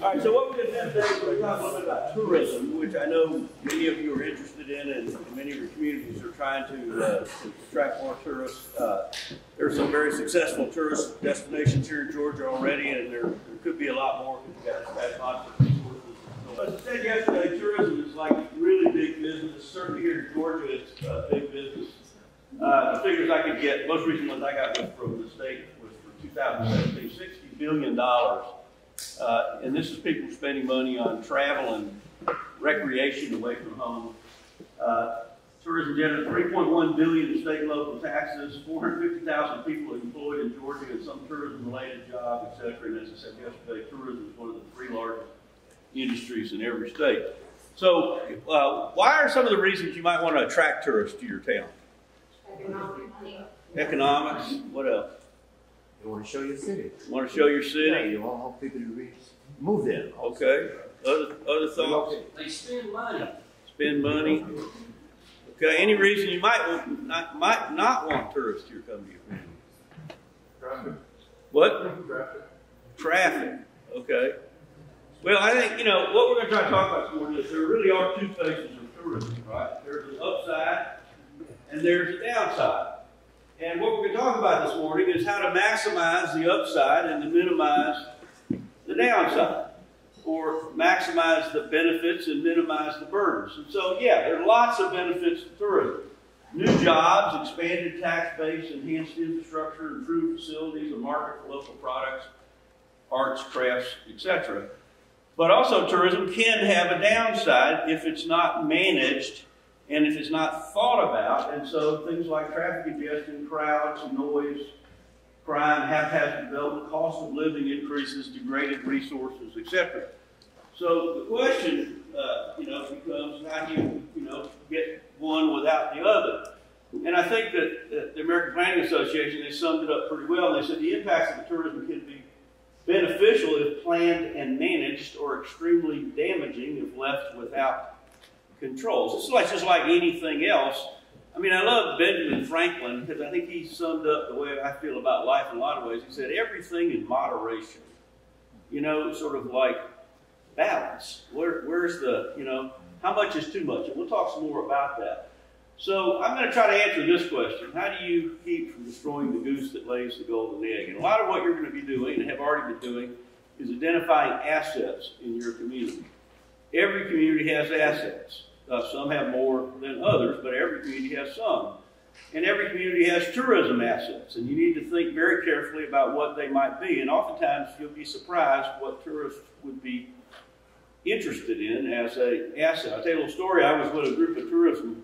All right, so what we're going to do today is we're going to talk a little bit about tourism, which I know many of you are interested in, and many of your communities are trying to attract more tourists. There are some very successful tourist destinations here in Georgia already, and there could be a lot more because we've got lots of resources. So, as I said yesterday, tourism is like really big business. Certainly here in Georgia, it's big business. The figures I could get, most recent ones I got from the state was for 2017, $60 billion. And this is people spending money on travel and recreation away from home. Tourism generated $3.1 billion in state and local taxes, 450,000 people employed in Georgia in some tourism-related job, etc. And as I said yesterday, tourism is one of the three largest industries in every state. So, why are some of the reasons you might want to attract tourists to your town? Economics. What else? You want to show your city. You want to show your city? Yeah, you want people to move there. Also. Okay. Other thoughts? They spend money. Spend money. Okay. Any reason you might not want tourists here coming to your community? Traffic. What? Traffic. Traffic. Okay. Well, I think, what we're going to try to talk about this morning is there really are two faces of tourism, right? There's an upside and there's a downside. And what we're going to talk about this morning is how to maximize the upside and to minimize the downside, or maximize the benefits and minimize the burdens. And so, yeah, there are lots of benefits to tourism. New jobs, expanded tax base, enhanced infrastructure, improved facilities, a market for local products, arts, crafts, etc. But also tourism can have a downside if it's not managed and if it's not thought about. And so things like traffic congestion, crowds, noise, crime, haphazard development, cost of living increases, degraded resources, etc. So the question, becomes how do you, get one without the other? And I think that the American Planning Association, they summed it up pretty well. They said the impacts of the tourism can be beneficial if planned and managed, or extremely damaging if left without controls. It's just like anything else. I mean, I love Benjamin Franklin because I think he summed up the way I feel about life in a lot of ways. He said, everything in moderation, sort of like balance. Where's the, how much is too much? And we'll talk some more about that. So I'm going to try to answer this question. How do you keep from destroying the goose that lays the golden egg? And a lot of what you're going to be doing, and have already been doing, is identifying assets in your community. Every community has assets. Some have more than others, but every community has some. And every community has tourism assets, and you need to think very carefully about what they might be. And oftentimes you'll be surprised what tourists would be interested in as an asset. I'll tell you a little story. I was with a group of tourism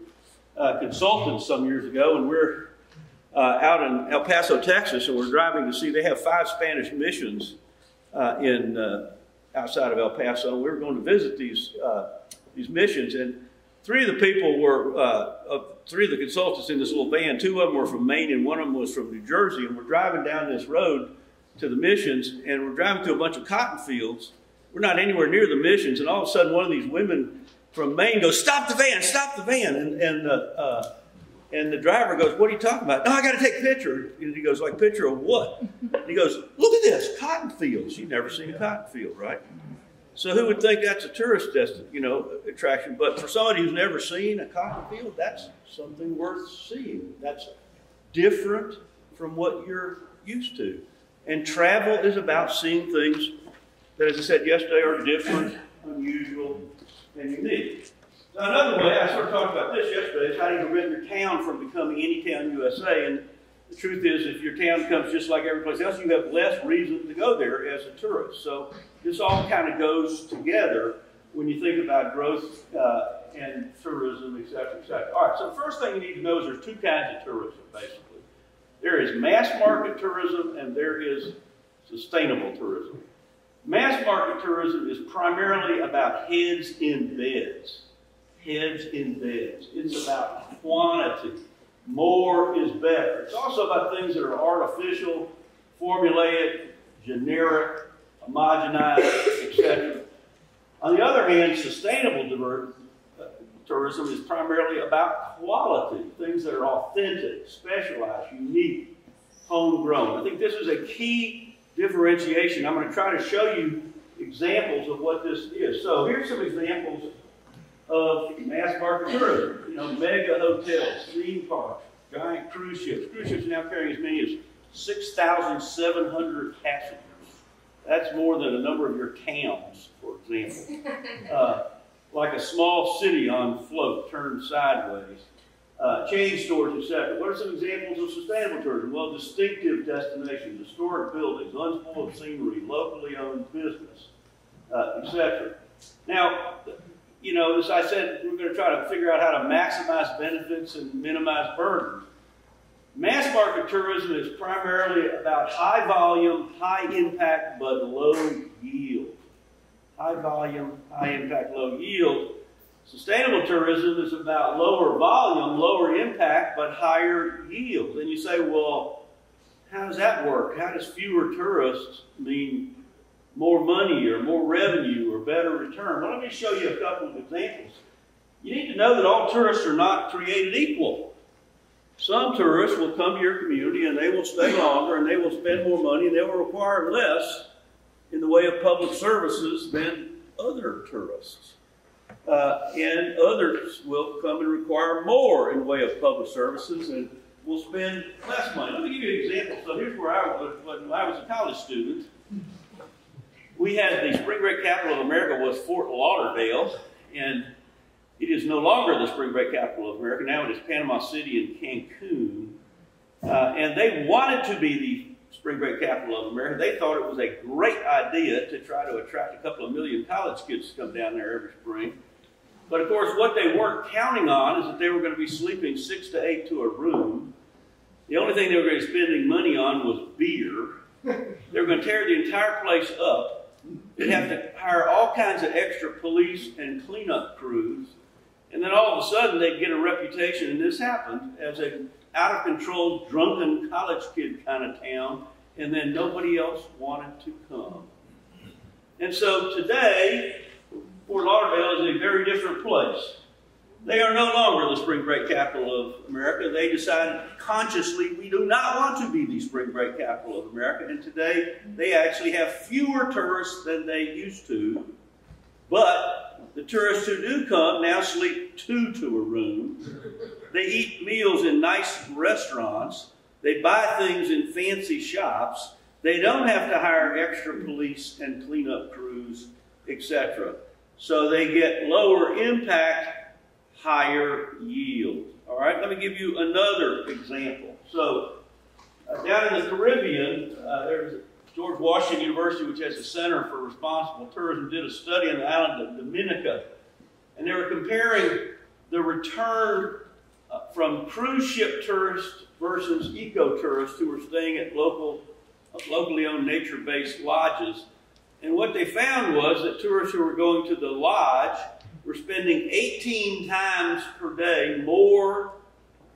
consultants some years ago, and we're out in El Paso, Texas, and we're driving to see, they have 5 Spanish missions outside of El Paso. We were going to visit these missions, and 3 of the people were, 3 of the consultants in this little van, 2 of them were from Maine and 1 of them was from New Jersey, and we're driving down this road to the missions, and we're driving through a bunch of cotton fields. We're not anywhere near the missions, and all of a sudden one of these women from Maine goes, "Stop the van, stop the van." And the driver goes, "What are you talking about?" "No, I got to take a picture." And he goes, "Like, picture of what?" And he goes, "Look at this, cotton fields." You've never seen a cotton field, right? So who would think that's a tourist attraction? But for somebody who's never seen a cotton field, that's something worth seeing. That's different from what you're used to. And travel is about seeing things that, as I said yesterday, are different, unusual, and unique. Now, another way, I sort of talked about this yesterday, is how do you prevent your town from becoming any town USA? And the truth is, if your town becomes just like every place else, you have less reason to go there as a tourist. So this all kind of goes together when you think about growth and tourism, et cetera, et cetera. All right, so the first thing you need to know is there's 2 kinds of tourism, basically. There is mass market tourism and there is sustainable tourism. Mass market tourism is primarily about heads in beds. Heads in beds. It's about quantity. More is better. It's also about things that are artificial, formulaic, generic, homogenized, etc. On the other hand, sustainable tourism is primarily about quality, things that are authentic, specialized, unique, homegrown. I think this is a key differentiation. I'm going to try to show you examples of what this is. So here's some examples of mass market tourism. You know, mega hotels, theme parks, giant cruise ships. Cruise ships now carrying as many as 6,700 passengers. That's more than a number of your towns, for example. Like a small city on float turned sideways. Chain stores, etc. What are some examples of sustainable tourism? Well, distinctive destinations, historic buildings, unspoiled scenery, locally owned business, etc. Now, you know, as I said, we're going to try to figure out how to maximize benefits and minimize burdens. Mass market tourism is primarily about high volume, high impact, but low yield. High volume, high impact, low yield. Sustainable tourism is about lower volume, lower impact, but higher yield. And you say, well, how does that work? How does fewer tourists mean more money or more revenue or better return? Well, let me show you a couple of examples. You need to know that all tourists are not created equal. Some tourists will come to your community and they will stay longer and they will spend more money and they will require less in the way of public services than other tourists. And others will come and require more in the way of public services and will spend less money. Let me give you an example. So here's where I was when I was a college student. We had the spring break capital of America was Fort Lauderdale, and it is no longer the spring break capital of America. Now it is Panama City and Cancun. And they wanted to be the spring break capital of America. They thought it was a great idea to try to attract a couple of million college kids to come down there every spring. But of course, what they weren't counting on is that they were going to be sleeping 6 to 8 to a room. The only thing they were going to be spending money on was beer. They were going to tear the entire place up. They'd have to hire all kinds of extra police and cleanup crews. And then all of a sudden, they'd get a reputation, and this happened, as an out-of-control, drunken college kid kind of town, and then nobody else wanted to come. And so today, Fort Lauderdale is a very different place. They are no longer the spring break capital of America. They decided consciously, we do not want to be the spring break capital of America. And today, they actually have fewer tourists than they used to. But the tourists who do come now sleep 2 to a room. They eat meals in nice restaurants. They buy things in fancy shops. They don't have to hire extra police and cleanup crews, etc. So they get lower impact, higher yield. All right, let me give you another example. So down in the Caribbean, there's George Washington University, which has a Center for Responsible Tourism, did a study on the island of Dominica. And they were comparing the return from cruise ship tourists versus eco-tourists who were staying at locally owned nature-based lodges. And what they found was that tourists who were going to the lodge were spending 18 times per day more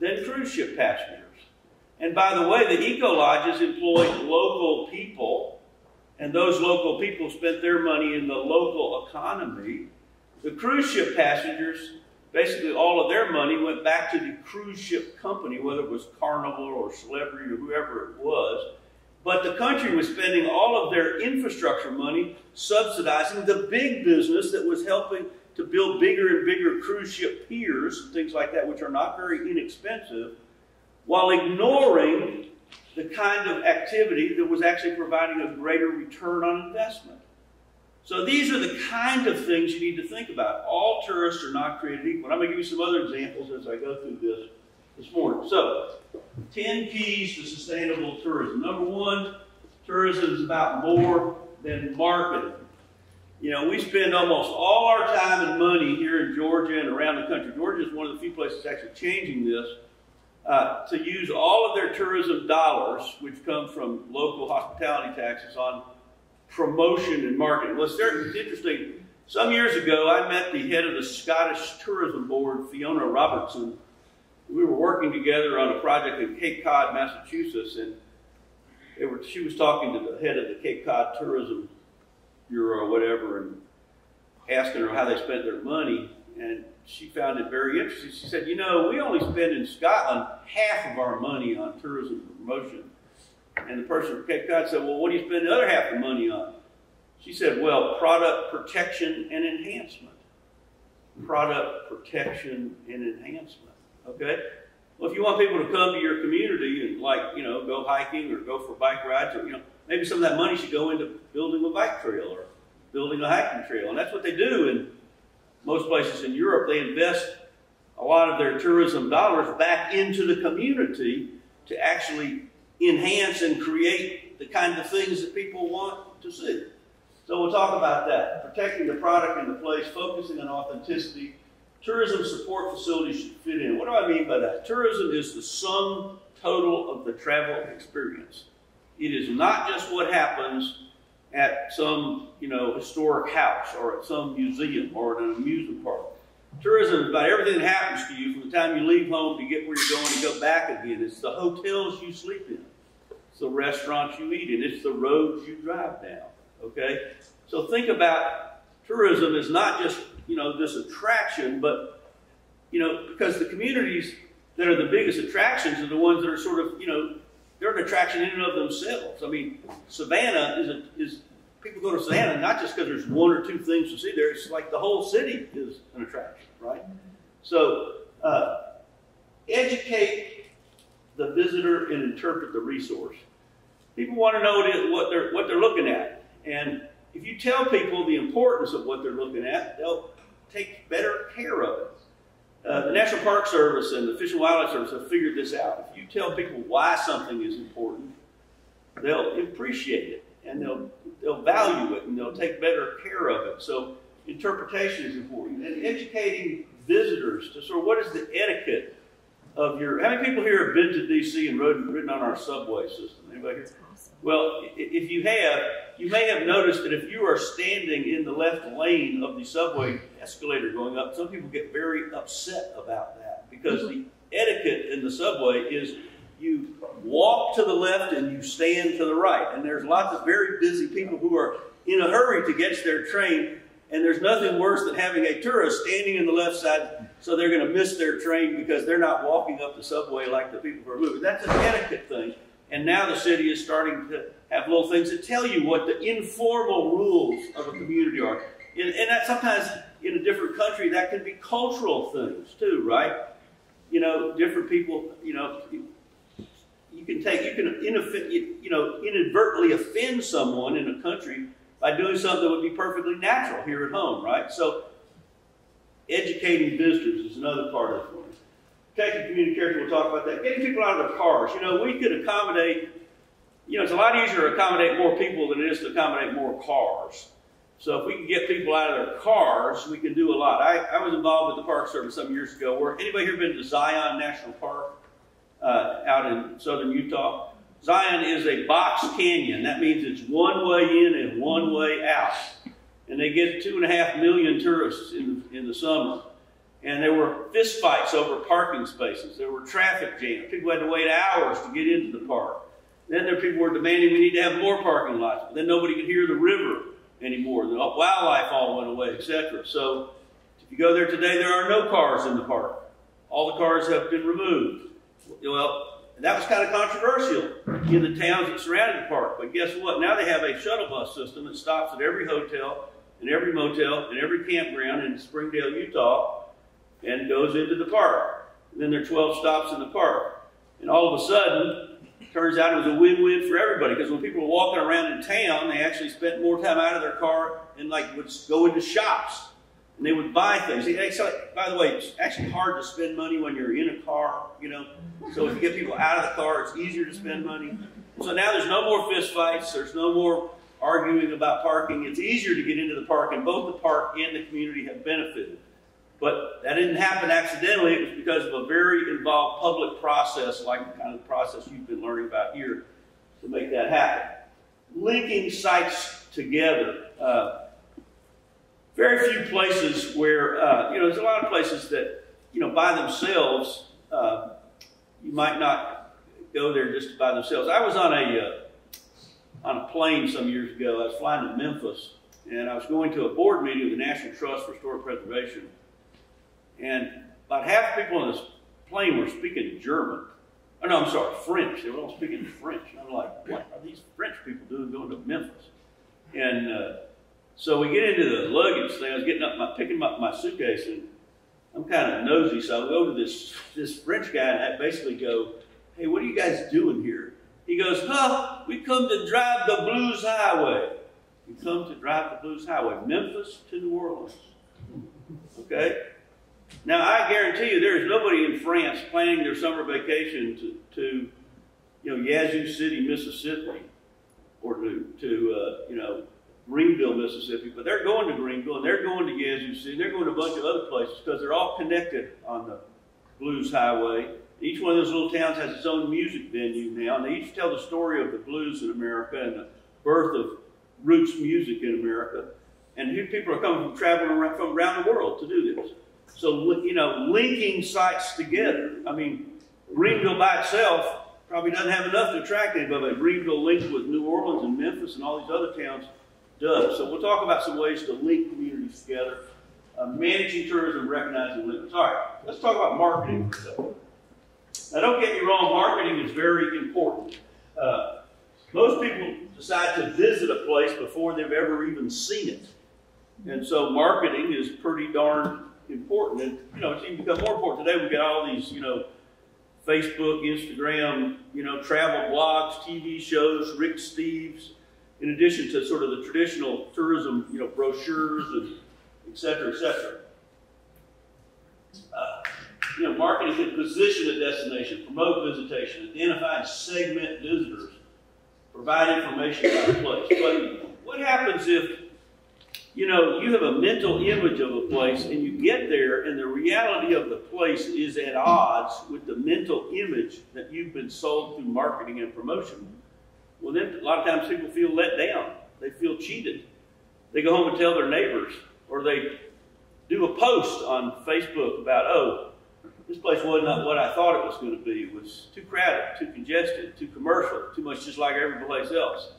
than cruise ship passengers. And by the way, the eco-lodges employed local people, and those local people spent their money in the local economy. The cruise ship passengers, basically all of their money went back to the cruise ship company, whether it was Carnival or Celebrity or whoever it was. But the country was spending all of their infrastructure money subsidizing the big business that was helping to build bigger and bigger cruise ship piers and things like that, which are not very inexpensive, while ignoring the kind of activity that was actually providing a greater return on investment. So these are the kind of things you need to think about. All tourists are not created equal. I'm going to give you some other examples as I go through this morning. So, 10 keys to sustainable tourism. Number 1, tourism is about more than marketing. You know, we spend almost all our time and money here in Georgia and around the country. Georgia is one of the few places actually changing this, to use all of their tourism dollars, which come from local hospitality taxes, on promotion and marketing. Well, it's interesting. Some years ago, I met the head of the Scottish Tourism Board, Fiona Robertson. We were working together on a project in Cape Cod, Massachusetts, and she was talking to the head of the Cape Cod Tourism Bureau or whatever, and asking her how they spent their money, and she found it very interesting. She said, you know, we only spend in Scotland half of our money on tourism promotion. And the person from Cape Cod said, well, what do you spend the other half of the money on? She said, well, product protection and enhancement. Product protection and enhancement. Okay? Well, if you want people to come to your community and, like, you know, go hiking or go for bike rides, or, you know, maybe some of that money should go into building a bike trail or building a hiking trail. And that's what they do in most places in Europe. They invest a lot of their tourism dollars back into the community to actually enhance and create the kind of things that people want to see. So we'll talk about that. Protecting the product and the place, focusing on authenticity. Tourism support facilities should fit in. What do I mean by that? Tourism is the sum total of the travel experience. It is not just what happens at some, you know, historic house or at some museum or at an amusement park. Tourism is about everything that happens to you from the time you leave home to get where you're going and go back again. It's the hotels you sleep in. It's the restaurants you eat in. It's the roads you drive down. Okay? So think about tourism as not just, you know, this attraction, but, you know, because the communities that are the biggest attractions are the ones that are sort of, you know, they're an attraction in and of themselves. I mean, Savannah is people go to Savannah not just because there's one or two things to see there. It's like the whole city is an attraction, right? So educate the visitor and interpret the resource. People want to know what they're looking at, and if you tell people the importance of what they're looking at, they'll take better care of it. The National Park Service and the Fish and Wildlife Service have figured this out. If you tell people why something is important, they'll appreciate it, and they'll value it, and they'll take better care of it. So interpretation is important. And educating visitors to sort of what is the etiquette of your... How many people here have been to D.C. and ridden on our subway system? Anybody here? Well, if you have, you may have noticed that if you are standing in the left lane of the subway escalator going up, some people get very upset about that because the etiquette in the subway is you walk to the left and you stand to the right. And there's lots of very busy people who are in a hurry to catch their train, and there's nothing worse than having a tourist standing in the left side so they're going to miss their train because they're not walking up the subway like the people who are moving. That's an etiquette thing. And now the city is starting to have little things that tell you what the informal rules of a community are. And that sometimes in a different country, that can be cultural things too, right? You know, different people, you know, you can inadvertently offend someone in a country by doing something that would be perfectly natural here at home, right? So educating visitors is another part of it. Protecting community character, we'll talk about that. Getting people out of their cars. You know, we could accommodate, you know, it's a lot easier to accommodate more people than it is to accommodate more cars. So if we can get people out of their cars, we can do a lot. I was involved with the Park Service some years ago. Anybody here been to Zion National Park out in southern Utah? Zion is a box canyon. That means it's one way in and one way out. And they get 2.5 million tourists in the summer. And there were fist fights over parking spaces. There were traffic jams. People had to wait hours to get into the park. Then there were people who were demanding we need to have more parking lots. But then nobody could hear the river anymore. The wildlife all went away, etc. So if you go there today, there are no cars in the park. All the cars have been removed. Well, that was kind of controversial in the towns that surrounded the park. But guess what? Now they have a shuttle bus system that stops at every hotel and every motel and every campground in Springdale, Utah, and goes into the park. And then there are 12 stops in the park. And all of a sudden, it turns out it was a win-win for everybody, because when people were walking around in town, they actually spent more time out of their car and would go into shops. And they would buy things. By the way, it's actually hard to spend money when you're in a car, you know. So if you get people out of the car, it's easier to spend money. So now there's no more fist fights. There's no more arguing about parking. It's easier to get into the park, and both the park and the community have benefited. But that didn't happen accidentally. It was because of a very involved public process, like the kind of process you've been learning about here, to make that happen. Linking sites together. Very few places where, there's a lot of places that, by themselves, you might not go there just by themselves. I was on a plane some years ago. I was flying to Memphis, and I was going to a board meeting of the National Trust for Historic Preservation. And about half the people on this plane were speaking German. Oh, no, I'm sorry, French. They were all speaking French. And I'm like, what are these French people doing going to Memphis? And So we get into the luggage thing. I was picking up my suitcase, and I'm kind of nosy, so I go to this French guy, and I basically go, "Hey, what are you guys doing here?" He goes, "We come to drive the Blues Highway." We come to drive the Blues Highway, Memphis to New Orleans. Okay? Now, I guarantee you there is nobody in France planning their summer vacation to Yazoo City, Mississippi, or to Greenville, Mississippi, but they're going to Greenville, and they're going to Yazoo City, they're going to a bunch of other places because they're all connected on the Blues Highway. Each one of those little towns has its own music venue now, and they each tell the story of the blues in America and the birth of roots music in America. And here people are coming traveling from around the world to do this. So, linking sites together. I mean, Greenville by itself probably doesn't have enough to attract anybody, but Greenville linked with New Orleans and Memphis and all these other towns does. So we'll talk about some ways to link communities together, managing tourism, recognizing limits. All right, let's talk about marketing for a second. Now, don't get me wrong, marketing is very important. Most people decide to visit a place before they've ever even seen it. And so marketing is pretty darn important. And, it's even become more important today. We've got all these, Facebook, Instagram, travel blogs, TV shows, Rick Steves, in addition to sort of the traditional tourism, brochures and et cetera, et cetera. Marketing can position a destination, promote visitation, identify and segment visitors, provide information about a place. But what happens if, you have a mental image of a place and you get there and the reality of the place is at odds with the mental image that you've been sold through marketing and promotion? Well, then a lot of times people feel let down. They feel cheated. They go home and tell their neighbors, or they do a post on Facebook about, this place wasn't what I thought it was going to be. It was too crowded, too congested, too commercial, too much just like every place else.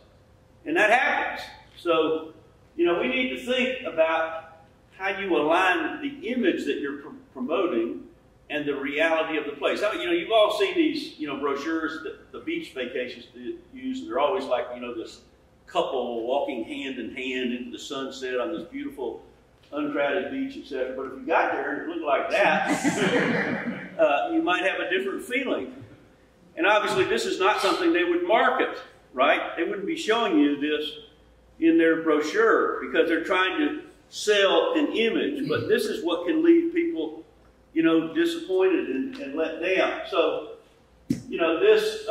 And that happens. So, we need to think about how you align the image that you're promoting and the reality of the place. You've all seen these, brochures that the beach vacations use, and they're always like, this couple walking hand in hand into the sunset on this beautiful, uncrowded beach, etc. But if you got there and it looked like that, you might have a different feeling. And obviously, this is not something they would market, right? They wouldn't be showing you this in their brochure because they're trying to sell an image. But this is what can leave people, disappointed and let down. So, this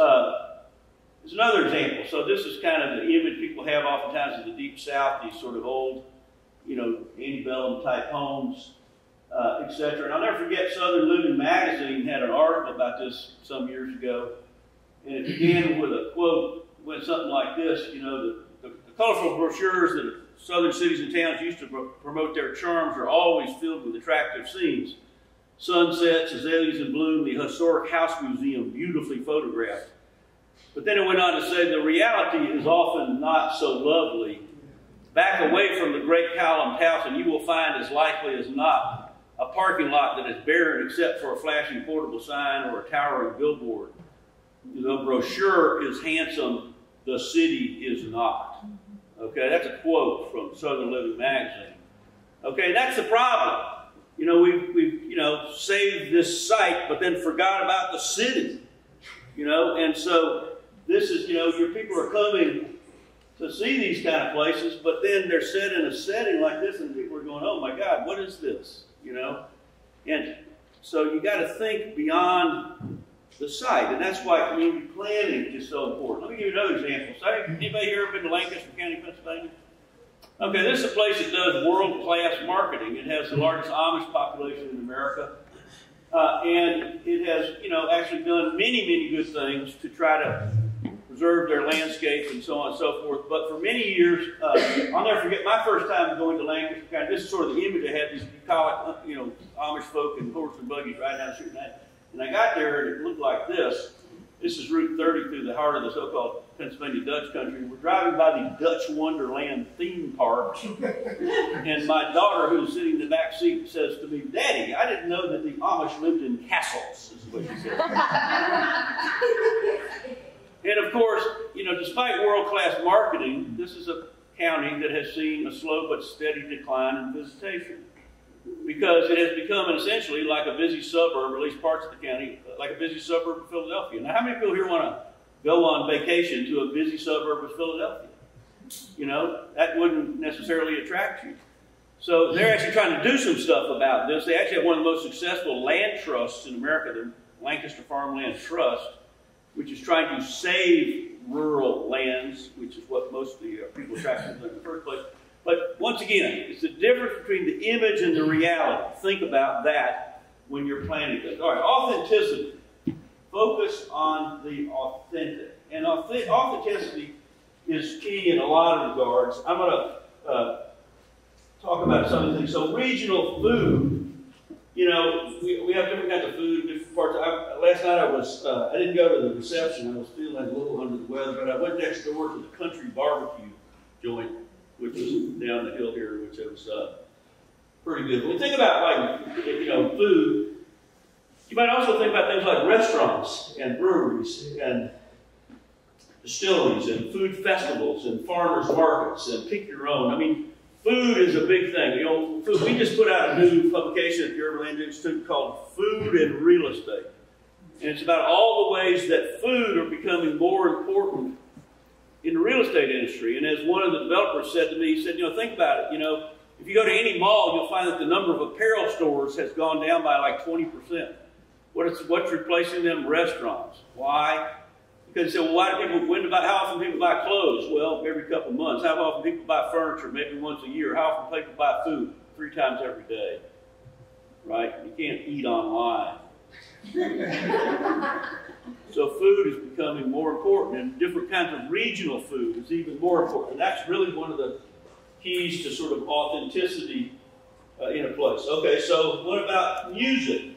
is another example. So this is kind of the image people have oftentimes of the Deep South, these sort of old, antebellum type homes, etc. And I'll never forget Southern Living magazine had an article about this some years ago. And it began with a quote, went something like this, the colorful brochures that southern cities and towns used to promote their charms are always filled with attractive scenes. Sunsets, azaleas in bloom, the historic house museum beautifully photographed. But then it went on to say the reality is often not so lovely. Back away from the great columned house and you will find as likely as not a parking lot that is barren except for a flashing portable sign or a towering billboard. The brochure is handsome, the city is not. Okay, that's a quote from Southern Living magazine. Okay, that's the problem. We've saved this site, but then forgot about the city. And so this is, your people are coming to see these kind of places, but then they're set in a setting like this, and people are going, "Oh my God, what is this?" And so you got to think beyond the site, and that's why community planning is so important. Let me give you another example. So, anybody here ever been to Lancaster County, Pennsylvania? Okay, this is a place that does world-class marketing. It has the largest Amish population in America, and it has, actually done many, many good things to try to preserve their landscape and so on and so forth. But for many years, I'll never forget my first time going to Lancaster County. This is sort of the image I had. These, you call it, Amish folk and horse and buggies riding down the street. And I got there, and it looked like this. This is Route 30 through the heart of the so-called Pennsylvania Dutch country. We're driving by the Dutch Wonderland theme park, and my daughter, who's sitting in the back seat, says to me, "Daddy, I didn't know that the Amish lived in castles," is what she said. And of course, despite world-class marketing, this is a county that has seen a slow but steady decline in visitation, because it has become essentially like a busy suburb, or at least parts of the county, like a busy suburb of Philadelphia. Now, how many people here want to go on vacation to a busy suburb of Philadelphia? You know, that wouldn't necessarily attract you. So they're actually trying to do some stuff about this. They actually have one of the most successful land trusts in America, the Lancaster Farmland Trust, which is trying to save rural lands, which is what most of the people attract to in the first place. But once again, it's the difference between the image and the reality. Think about that when you're planning things. All right, authenticity. Focus on the authentic. And authenticity is key in a lot of regards. I'm going to talk about some of the things. So regional food, you know, we have different kinds of food in different parts. Last night I didn't go to the reception. I was feeling a little under the weather, but I went next door to the country barbecue joint, which was down the hill here, which was pretty good. When you think about, like, you know, food, you might also think about things like restaurants and breweries and distilleries and food festivals and farmers markets and pick your own. I mean, food is a big thing. You know, food, we just put out a new publication at the Urban Land Institute called Food and Real Estate. And it's about all the ways that food are becoming more important in the real estate industry. And as one of the developers said to me, he said, you know, think about it. You know, if you go to any mall, you'll find that the number of apparel stores has gone down by like 20%. What's replacing them? Restaurants. Why? Because you say, well, how often people buy clothes? Well, every couple of months. How often people buy furniture? Maybe once a year. How often people buy food? 3 times every day. Right? You can't eat online. So food is becoming more important, and different kinds of regional food is even more important. And that's really one of the keys to sort of authenticity in a place. Okay, so what about music?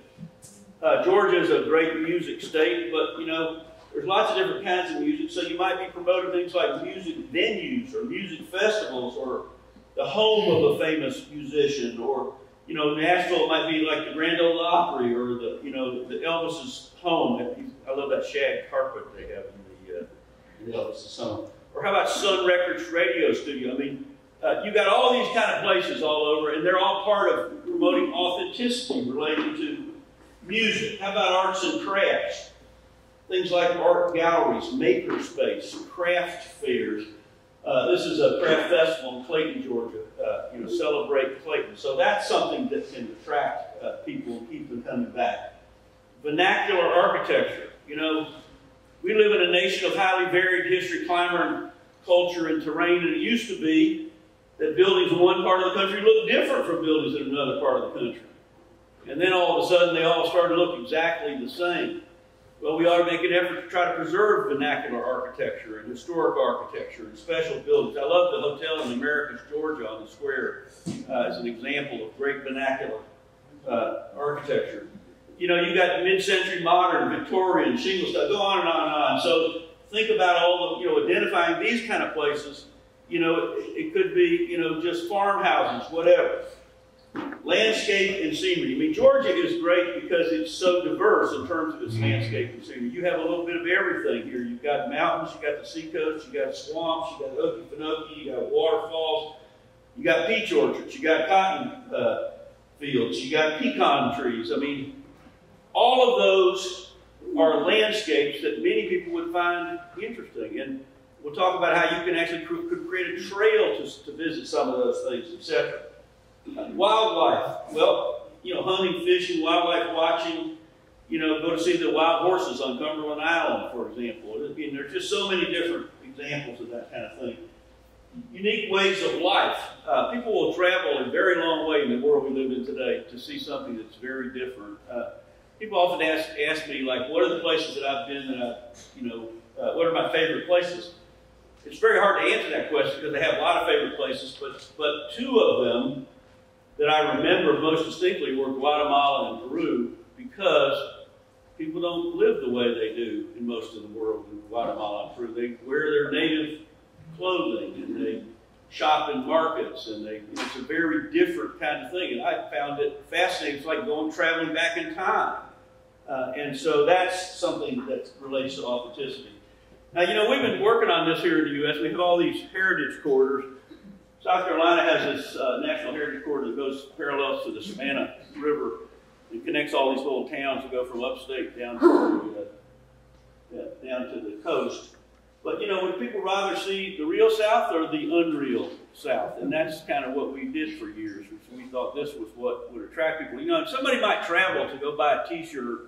Georgia is a great music state, but, you know, there's lots of different kinds of music, so you might be promoting things like music venues or music festivals or the home of a famous musician, or, you know, Nashville might be like the Grand Ole Opry or the, you know, the Elvis's home. I love that shag carpet they have in the Elvis's home. Or how about Sun Records radio studio? I mean, you got all these kind of places all over, and they're all part of promoting authenticity related to music. How about arts and crafts? Things like art galleries, maker space, craft fairs. This is a craft festival in Clayton, Georgia. You know, celebrate Clayton. So that's something that can attract people and keep them coming back. Vernacular architecture. You know, we live in a nation of highly varied history, climate, culture, and terrain, and it used to be that buildings in one part of the country looked different from buildings in another part of the country. And then all of a sudden, they all started to look exactly the same. Well, we ought to make an effort to try to preserve vernacular architecture and historic architecture and special buildings. I love the hotel in Americus, Georgia on the square as an example of great vernacular architecture. You know, you've got mid-century modern, Victorian, shingle stuff, go on and on and on. So think about all the, you know, identifying these kind of places. You know, it could be, you know, just farmhouses, whatever. Landscape and scenery. I mean, Georgia is great because it's so diverse in terms of its landscape and scenery. You have a little bit of everything here. You've got mountains, you've got the seacoast, you've got swamps, you've got Okefenokee, you've got waterfalls, you got peach orchards, you got cotton fields, you got pecan trees. I mean, all of those are landscapes that many people would find interesting. And we'll talk about how you can actually create a trail to visit some of those things, etc. Wildlife. Well, you know, hunting, fishing, wildlife watching. You know, go to see the wild horses on Cumberland Island, for example. I mean, there's just so many different examples of that kind of thing. Unique ways of life. People will travel a very long way in the world we live in today to see something that's very different. People often ask me, like, what are the places that I've been that what are my favorite places? It's very hard to answer that question because I have a lot of favorite places, but 2 of them that I remember most distinctly were Guatemala and Peru, because people don't live the way they do in most of the world in Guatemala and Peru. They wear their native clothing and they shop in markets, and it's a very different kind of thing. And I found it fascinating. It's like traveling back in time. And so that's something that relates to authenticity. Now, you know, we've been working on this here in the U.S. We have all these heritage corridors. South Carolina has this National Heritage Corridor that goes parallel to the Savannah River and connects all these little towns that go from upstate down to the coast. But you know, would people rather see the real South or the unreal South? And that's kind of what we did for years. We thought this was what would attract people. You know, somebody might travel to go buy a T-shirt.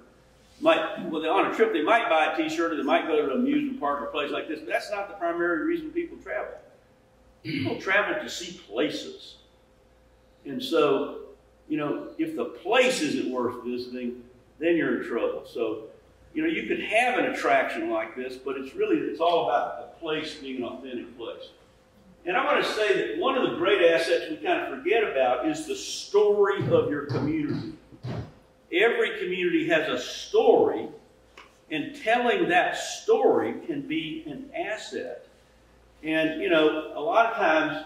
On a trip, they might buy a T-shirt, or they might go to an amusement park or a place like this. But that's not the primary reason people travel. People travel to see places. And so, you know, if the place isn't worth visiting, then you're in trouble. So, you know, you could have an attraction like this, but it's all about the place being an authentic place. And I want to say that one of the great assets we kind of forget about is the story of your community. Every community has a story, and telling that story can be an asset. And, you know, a lot of times,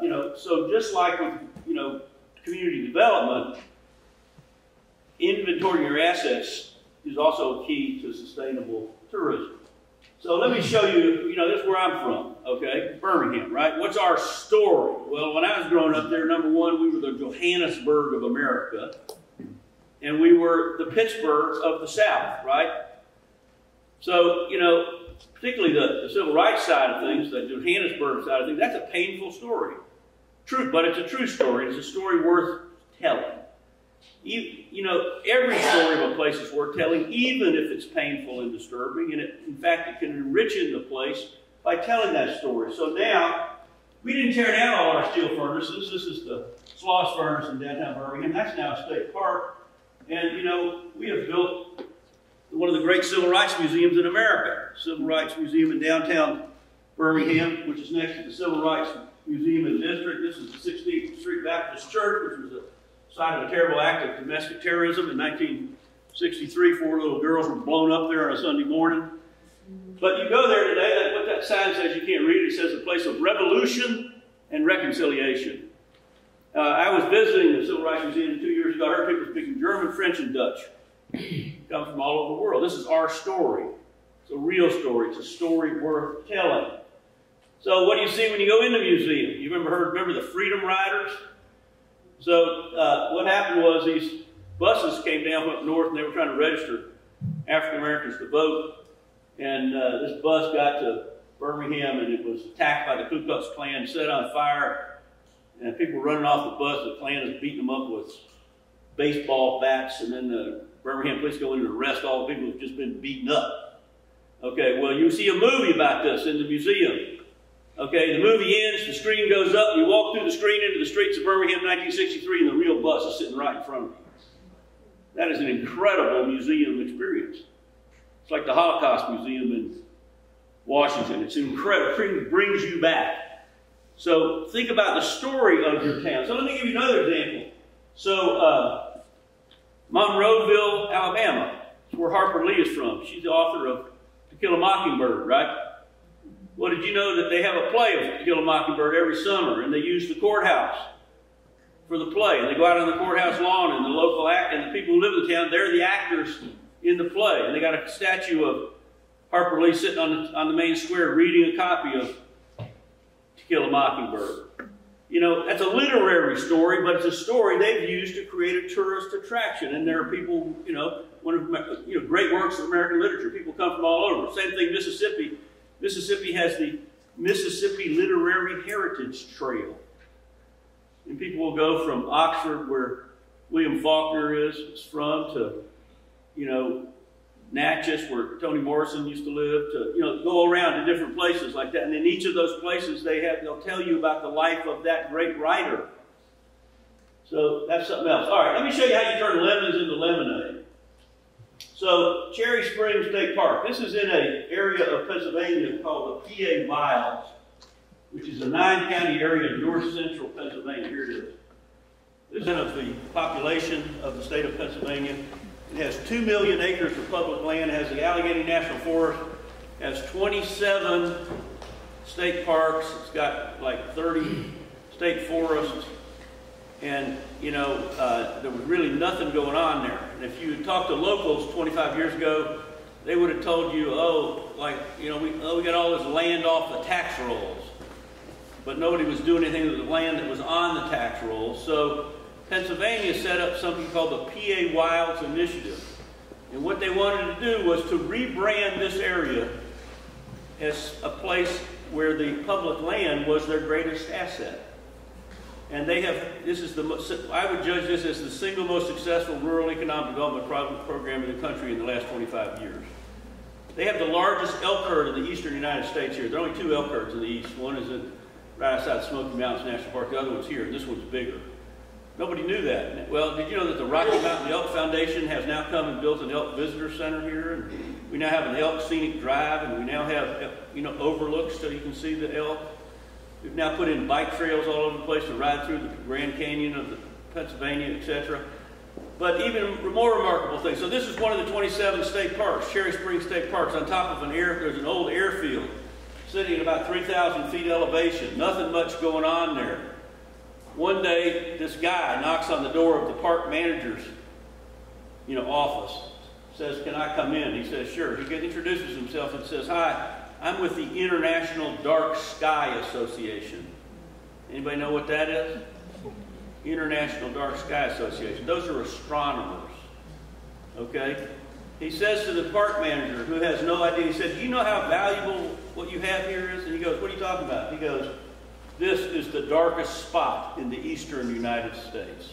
you know, so just like with, you know, community development, inventorying your assets is also a key to sustainable tourism. So let me show you, you know, this is where I'm from, okay? Birmingham, right? What's our story? Well, when I was growing up there, number one, we were the Johannesburg of America, and we were the Pittsburgh of the South, right? So, you know, particularly the civil rights side of things, the Johannesburg side of things, that's a painful story. True, but it's a true story. It's a story worth telling. You know, every story of a place is worth telling, even if it's painful and disturbing. And in fact, it can enrich in the place by telling that story. So now, we didn't tear down all our steel furnaces. This is the Sloss Furnace in downtown Birmingham. That's now a state park. And, you know, we have built one of the great civil rights museums in America. Civil Rights Museum in downtown Birmingham, which is next to the Civil Rights Museum in the district. This is the 16th Street Baptist Church, which was a site of a terrible act of domestic terrorism in 1963. 4 little girls were blown up there on a Sunday morning. But you go there today, what that sign says, you can't read it. It says a place of revolution and reconciliation. I was visiting the Civil Rights Museum 2 years ago. I heard people speaking German, French, and Dutch. Come from all over the world. This is our story. It's a real story. It's a story worth telling. So what do you see when you go in the museum? You remember the Freedom Riders? So what happened was these buses came down from up north, and they were trying to register African Americans to vote. And this bus got to Birmingham, and it was attacked by the Ku Klux Klan, set on fire, and people were running off the bus. The Klan was beating them up with baseball bats, and then the Birmingham police go in and arrest all the people who've just been beaten up. Okay, well, you see a movie about this in the museum. Okay, the movie ends, the screen goes up, you walk through the screen into the streets of Birmingham 1963, and the real bus is sitting right in front of you. That is an incredible museum experience. It's like the Holocaust Museum in Washington. It's incredible. It brings you back. So think about the story of your town. So let me give you another example. So Monroeville, Alabama, is where Harper Lee is from. She's the author of To Kill a Mockingbird, right? Well, did you know that they have a play of To Kill a Mockingbird every summer, and they use the courthouse for the play. And they go out on the courthouse lawn, and the local and the people who live in the town, they're the actors in the play. And they got a statue of Harper Lee sitting on the main square reading a copy of To Kill a Mockingbird. You know, that's a literary story, but it's a story they've used to create a tourist attraction. And there are people, you know, great works of American literature. People come from all over. Same thing, Mississippi. Mississippi has the Mississippi Literary Heritage Trail. And people will go from Oxford, where William Faulkner is from, to, you know, Natchez, where Toni Morrison used to live, to, you know, go around to different places like that. And in each of those places, they'll tell you about the life of that great writer. So that's something else. All right, let me show you how you turn lemons into lemonade. So Cherry Springs State Park. This is in an area of Pennsylvania called the PA Wilds, which is a 9-county area in north central Pennsylvania. Here it is. This is of the population of the state of Pennsylvania. It has 2 million acres of public land. It has the Allegheny National Forest. It has 27 state parks. It's got like 30 state forests. And, you know, there was really nothing going on there. And if you had talked to locals 25 years ago, they would have told you, oh, like, you know, we got all this land off the tax rolls. but nobody was doing anything with the land that was on the tax rolls. So Pennsylvania set up something called the PA Wilds Initiative. And what they wanted to do was to rebrand this area as a place where the public land was their greatest asset. And they have, this is I would judge this as the single most successful rural economic development program in the country in the last 25 years. They have the largest elk herd in the eastern United States here. There are only 2 elk herds in the east. One is right outside Smoky Mountains National Park. The other one's here, and this one's bigger. Nobody knew that. Well, did you know that the Rocky Mountain Elk Foundation has now come and built an elk visitor center here? And we now have an elk scenic drive, and we now have, overlooks so you can see the elk. We've now put in bike trails all over the place to ride through the Grand Canyon of the Pennsylvania, etc. But even more remarkable thing. So this is one of the 27 state parks, Cherry Springs State Parks. On top of there's an old airfield sitting at about 3,000 feet elevation. Nothing much going on there. One day, this guy knocks on the door of the park manager's, office. Says, "Can I come in?" He says, "Sure." He introduces himself and says, "Hi, I'm with the International Dark Sky Association." Anybody know what that is? International Dark Sky Association. Those are astronomers. Okay? He says to the park manager, who has no idea, he said, "Do you know how valuable what you have here is?" And he goes, "What are you talking about?" He goes, "This is the darkest spot in the eastern United States."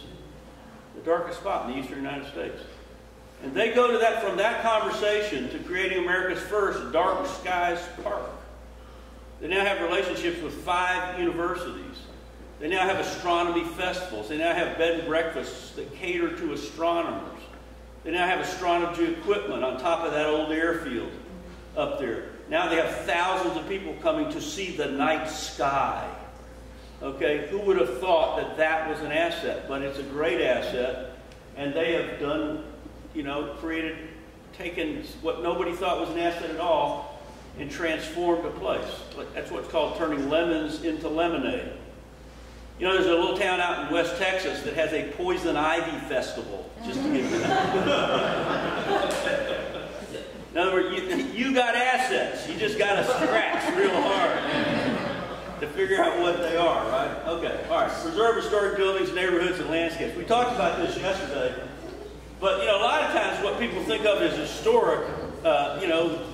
The darkest spot in the eastern United States. And they go to that, from that conversation, to creating America's first dark skies park. They now have relationships with 5 universities. They now have astronomy festivals. They now have bed and breakfasts that cater to astronomers. They now have astronomy equipment on top of that old airfield up there. Now they have thousands of people coming to see the night sky. Okay, who would have thought that that was an asset? But it's a great asset, and they have done, taken what nobody thought was an asset at all and transformed a place. That's what's called turning lemons into lemonade. There's a little town out in West Texas that has a poison ivy festival, just to give you that. In other words, you got assets. You just got to scratch real hard to figure out what they are, right? Okay, all right. Preserve historic buildings, neighborhoods, and landscapes. We talked about this yesterday, but a lot of times what people think of as historic,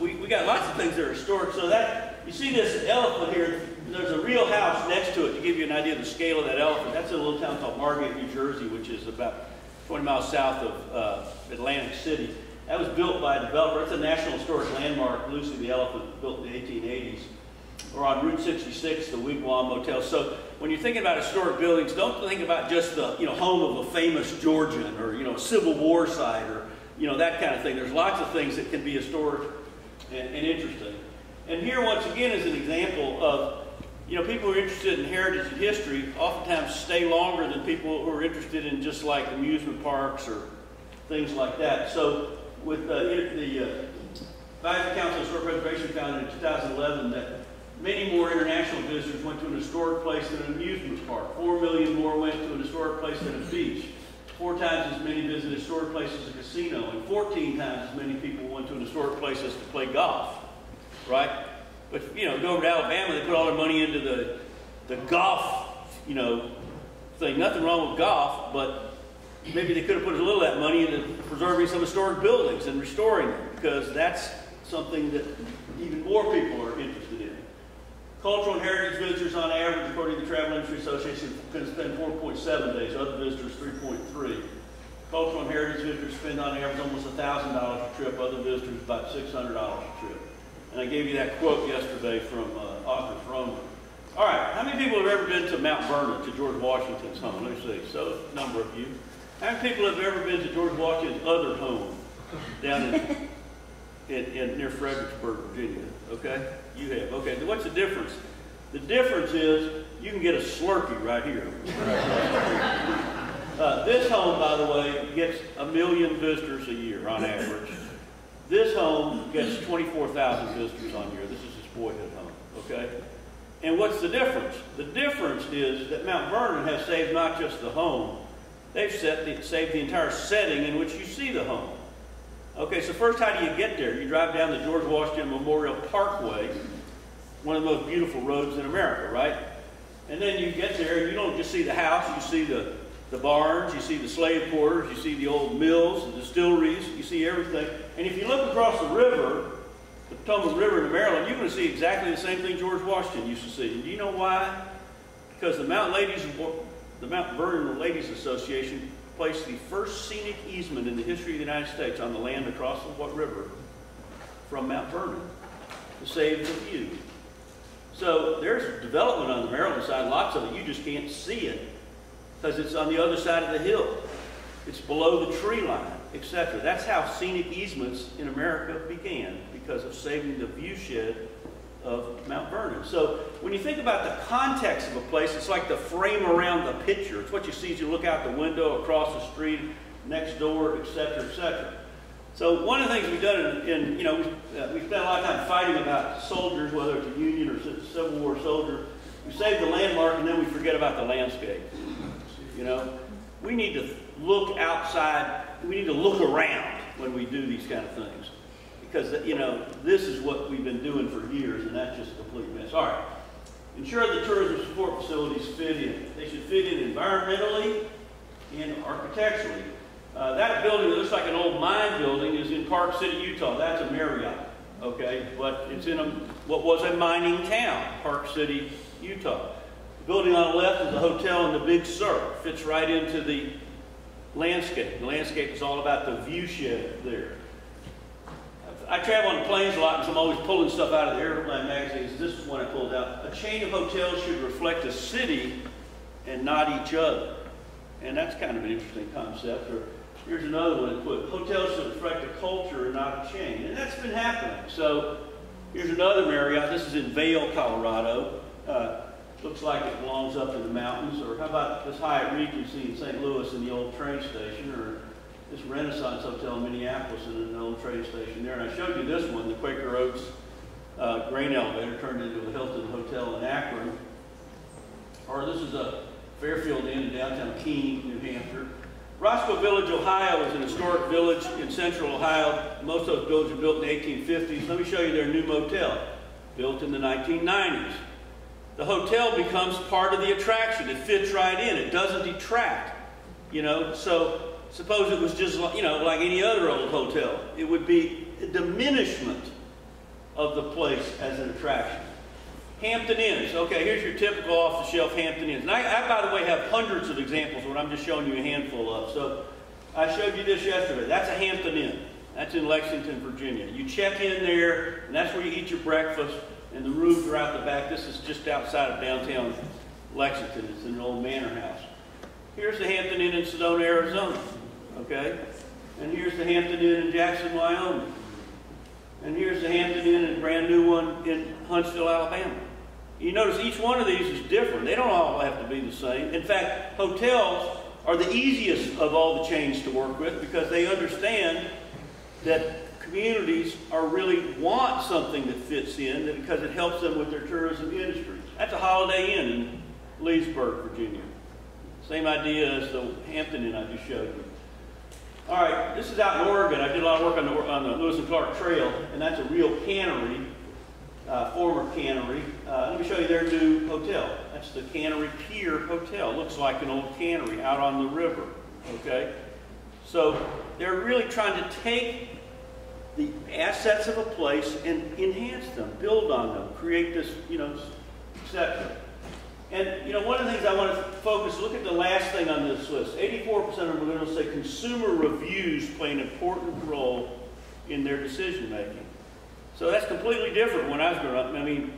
we got lots of things that are historic. So that you see this elephant here. There's a real house next to it to give you an idea of the scale of that elephant. That's in a little town called Margate, New Jersey, which is about 20 miles south of Atlantic City. That was built by a developer. It's a National Historic Landmark, Lucy the Elephant, built in the 1880s. Or on Route 66, the Wigwam Motel. So when you're thinking about historic buildings, don't think about just the home of a famous Georgian or a Civil War site or that kind of thing. There's lots of things that can be historic and interesting. And here, once again, is an example of people who are interested in heritage and history oftentimes stay longer than people who are interested in just like amusement parks or things like that. So with the Advisory Council of Historic Preservation found in 2011 that many more international visitors went to an historic place than an amusement park. 4 million more went to an historic place than a beach. 4 times as many visited historic places as a casino, and 14 times as many people went to an historic place as to play golf, right? But go over to Alabama, they put all their money into the golf, thing. Nothing wrong with golf, but maybe they could have put a little of that money into preserving some historic buildings and restoring them, because that's something that even more people are interested in. Cultural and heritage visitors on average, according to the Travel Industry Association, can spend 4.7 days, other visitors 3.3. Cultural and heritage visitors spend on average almost $1,000 a trip, other visitors about $600 a trip. And I gave you that quote yesterday from Arthur Froman. All right, how many people have ever been to Mount Vernon, to George Washington's home? Let me see. So, a number of you. How many people have ever been to George Washington's other home down in near Fredericksburg, Virginia? Okay, you have. Okay, what's the difference? The difference is you can get a Slurpee right here. This home, by the way, gets 1 million visitors a year on average. This home gets 24,000 visitors on year. This is his boyhood home, okay? And what's the difference? The difference is that Mount Vernon has saved not just the home, they've saved the entire setting in which you see the home. Okay, so first, how do you get there? You drive down the George Washington Memorial Parkway, one of the most beautiful roads in America, right? And then you get there, and you don't just see the house, you see the barns, you see the slave quarters, you see the old mills, the distilleries, you see everything. And if you look across the river, the Potomac River in Maryland, you're going to see exactly the same thing George Washington used to see. And do you know why? Because the Mount Vernon Ladies Association placed the first scenic easement in the history of the United States on the land across the river from Mount Vernon to save the view. So there's development on the Maryland side, lots of it. You just can't see it because it's on the other side of the hill. It's below the tree line, etc. That's how scenic easements in America began, because of saving the viewshed of Mount Vernon. So when you think about the context of a place, it's like the frame around the picture. It's what you see as you look out the window, across the street, next door, etc., etc. So one of the things we've done we spent a lot of time fighting about soldiers, whether it's a Union or Civil War soldier. We save the landmark and then we forget about the landscape. We need to look outside. We need to look around when we do these kind of things. Because, this is what we've been doing for years, and that's just a complete mess. All right. Ensure the tourism support facilities fit in. They should fit in environmentally and architecturally. That building that looks like an old mine building is in Park City, Utah. That's a Marriott, okay? But it's in what was a mining town, Park City, Utah. The building on the left is the hotel in the Big Sur. Fits right into the landscape. The landscape is all about the viewshed there. I travel on planes a lot because I'm always pulling stuff out of the airplane magazines. This is one I pulled out. A chain of hotels should reflect a city and not each other. And that's kind of an interesting concept. Or here's another one that put, hotels should reflect a culture and not a chain. And that's been happening. So here's another Marriott. This is in Vail, Colorado. Looks like it belongs up in the mountains. Or how about this Hyatt Regency in St. Louis in the old train station? Or this Renaissance Hotel in Minneapolis in an old train station there. And I showed you this one, the Quaker Oats grain elevator turned into a Hilton Hotel in Akron. Or this is a Fairfield Inn in downtown Keene, New Hampshire. Roscoe Village, Ohio is an historic village in central Ohio. Most of those buildings were built in the 1850s. Let me show you their new motel, built in the 1990s. The hotel becomes part of the attraction. It fits right in. It doesn't detract. So suppose it was just like any other old hotel. It would be a diminishment of the place as an attraction. Hampton Inns. Okay, here's your typical off-the-shelf Hampton Inns. And I, by the way, have hundreds of examples, but I'm just showing you a handful of. So I showed you this yesterday. That's a Hampton Inn. That's in Lexington, Virginia. You check in there, and that's where you eat your breakfast, and the rooms are out the back. This is just outside of downtown Lexington. It's an old manor house. Here's the Hampton Inn in Sedona, Arizona. Okay? And here's the Hampton Inn in Jackson, Wyoming. And here's the Hampton Inn, a brand new one in Huntsville, Alabama. You notice each one of these is different. They don't all have to be the same. In fact, hotels are the easiest of all the chains to work with because they understand that communities really want something that fits in because it helps them with their tourism industry. That's a Holiday Inn in Leesburg, Virginia. Same idea as the Hampton Inn I just showed you. All right, this is out in Oregon. I did a lot of work on the Lewis and Clark Trail, and that's a real cannery, former cannery. Let me show you their new hotel. That's the Cannery Pier Hotel. Looks like an old cannery out on the river, okay? So they're really trying to take the assets of a place and enhance them, build on them, create this, etc. And, one of the things I want to focus, look at the last thing on this list. 84% of them are going to say consumer reviews play an important role in their decision making. So that's completely different when I was growing up. I mean,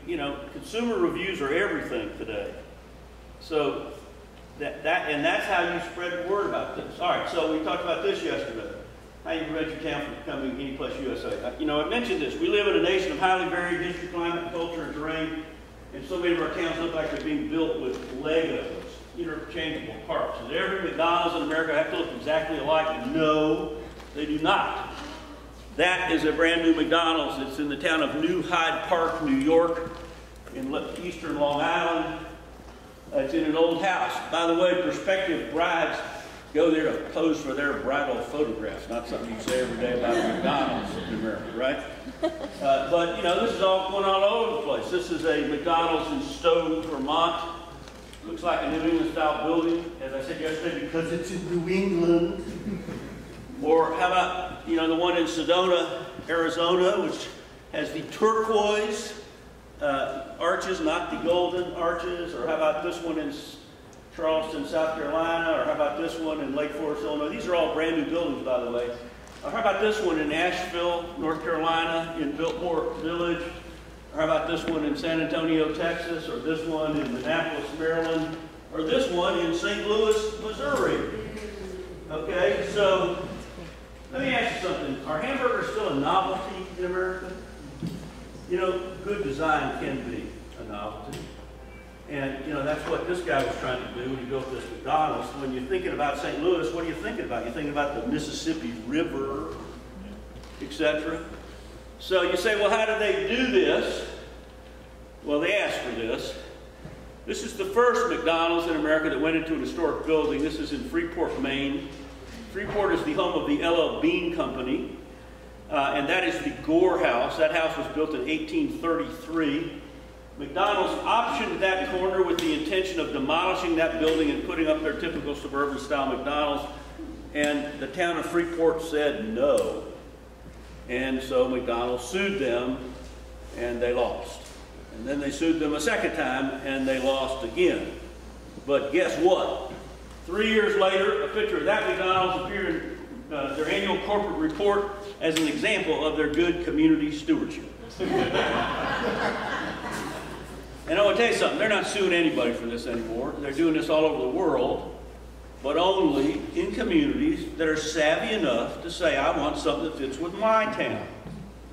consumer reviews are everything today. So that's how you spread the word about this. All right, so we talked about this yesterday. How you prevent your town from becoming any place USA. I mentioned this. We live in a nation of highly varied history, climate, culture, and terrain. And so many of our towns look like they're being built with Legos, interchangeable parts. Does every McDonald's in America have to look exactly alike? No, they do not. That is a brand new McDonald's. It's in the town of New Hyde Park, New York, in eastern Long Island. It's in an old house. By the way, prospective brides go there to pose for their bridal photographs. Not something you say every day about McDonald's in America, right? But, this is all going on all over the place. This is a McDonald's in Stowe, Vermont. Looks like a New England style building, as I said yesterday, because it's in New England. Or how about, you know, the one in Sedona, Arizona, which has the turquoise arches, not the golden arches. Or how about this one in Charleston, South Carolina? Or how about this one in Lake Forest, Illinois? These are all brand new buildings, by the way. Or how about this one in Asheville, North Carolina, in Biltmore Village? Or how about this one in San Antonio, Texas? Or this one in Annapolis, Maryland? Or this one in St. Louis, Missouri? Okay, so let me ask you something. Are hamburgers still a novelty in America? You know, good design can be a novelty. And, you know, that's what this guy was trying to do when he built this McDonald's. When you're thinking about St. Louis, what are you thinking about? You're thinking about the Mississippi River, etc. So you say, well, how did they do this? Well, they asked for this. This is the first McDonald's in America that went into an historic building. This is in Freeport, Maine. Freeport is the home of the L.L. Bean Company, and that is the Gore House. That house was built in 1833. McDonald's optioned that corner with the intention of demolishing that building and putting up their typical suburban-style McDonald's, and the town of Freeport said no. And so McDonald's sued them, and they lost. And then they sued them a second time, and they lost again. But guess what? 3 years later, a picture of that McDonald's appeared in their annual corporate report as an example of their good community stewardship. And I want to tell you something, they're not suing anybody for this anymore. They're doing this all over the world, but only in communities that are savvy enough to say, I want something that fits with my town.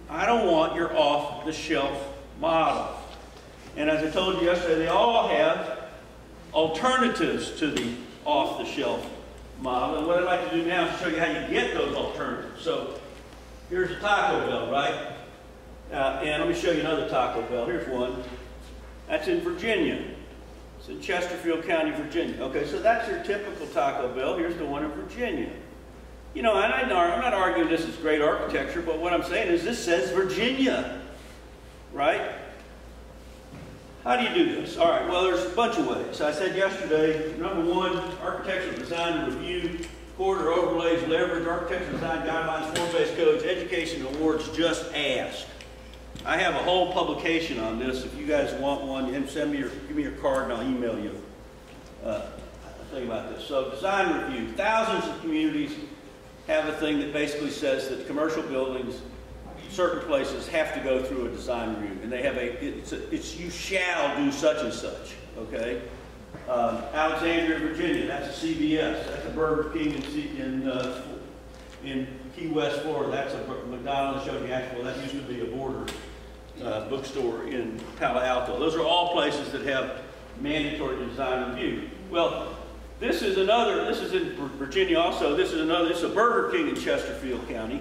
I don't want your off-the-shelf model. And as I told you yesterday, they all have alternatives to the off-the-shelf model. And what I'd like to do now is show you how you get those alternatives. So here's a Taco Bell, right? And let me show you another Taco Bell. Here's one. That's in Virginia. It's in Chesterfield County, Virginia. Okay, so that's your typical Taco Bell. Here's the one in Virginia. You know, and I'm not arguing this is great architecture, but what I'm saying is this says Virginia, right? How do you do this? All right, well, there's a bunch of ways. I said yesterday, number one, architectural design and review, corridor overlays, leverage, architectural design guidelines, form-based codes, education awards, just ask. I have a whole publication on this. If you guys want one, send me give me your card and I'll email you a thing about this. So design review. Thousands of communities have a thing that basically says that commercial buildings, certain places have to go through a design review. And they have it's you shall do such and such, okay? Alexandria, Virginia, that's a CVS. That's a Burger King in Key West, Florida. That's a McDonald's, showed you Asheville. That used to be a Border bookstore in Palo Alto. Those are all places that have mandatory design review. Well, this is in Virginia also. This is a Burger King in Chesterfield County.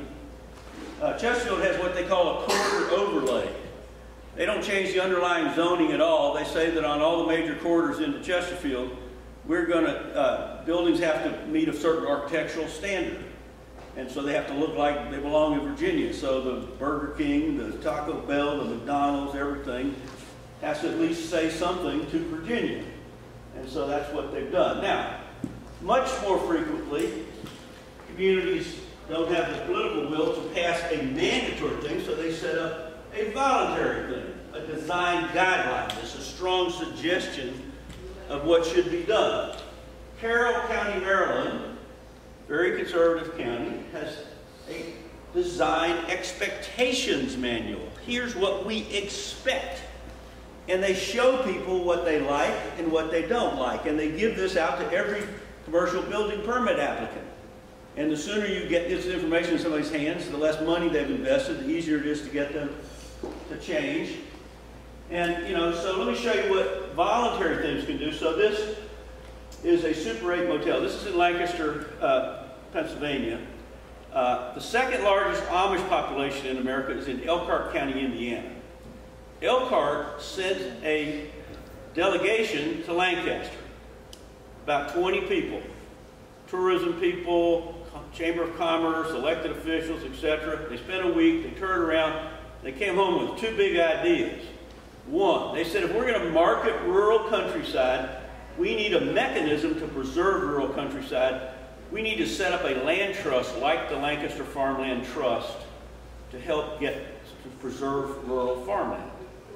Chesterfield has what they call a corridor overlay. They don't change the underlying zoning at all. They say that on all the major corridors into Chesterfield, buildings have to meet a certain architectural standard. And so they have to look like they belong in Virginia. So the Burger King, the Taco Bell, the McDonald's, everything has to at least say something to Virginia. And so that's what they've done. Now, much more frequently, communities don't have the political will to pass a mandatory thing, so they set up a voluntary thing, a design guideline. It's a strong suggestion of what should be done. Carroll County, Maryland, very conservative county, has a design expectations manual. Here's what we expect. And they show people what they like and what they don't like. And they give this out to every commercial building permit applicant. And the sooner you get this information in somebody's hands, the less money they've invested, the easier it is to get them to change. And, you know, so let me show you what voluntary things can do. So this is a Super 8 motel. This is in Lancaster, Pennsylvania. The second largest Amish population in America is in Elkhart County, Indiana. Elkhart sent a delegation to Lancaster, about 20 people, tourism people, Chamber of Commerce, elected officials, etc. They spent a week, they turned around, they came home with two big ideas. One, they said if we're going to market rural countryside, we need a mechanism to preserve rural countryside. We need to set up a land trust like the Lancaster Farmland Trust to help to preserve rural farmland.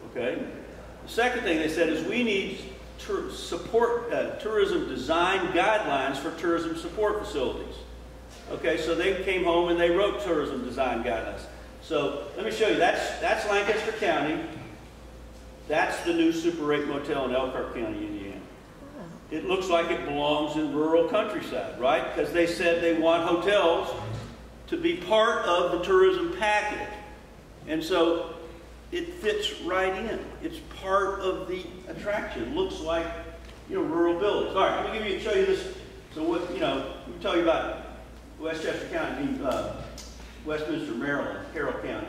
Okay? The second thing they said is we need tourism design guidelines for tourism support facilities. Okay, so they came home and they wrote tourism design guidelines. So let me show you. That's Lancaster County. That's the new Super 8 motel in Elkhart County, Indiana. It looks like it belongs in rural countryside, right? Because they said they want hotels to be part of the tourism package. And so it fits right in. It's part of the attraction. It looks like, rural buildings. All right, let me show you this. So what, let me tell you about Westchester County, Westminster, Maryland, Carroll County.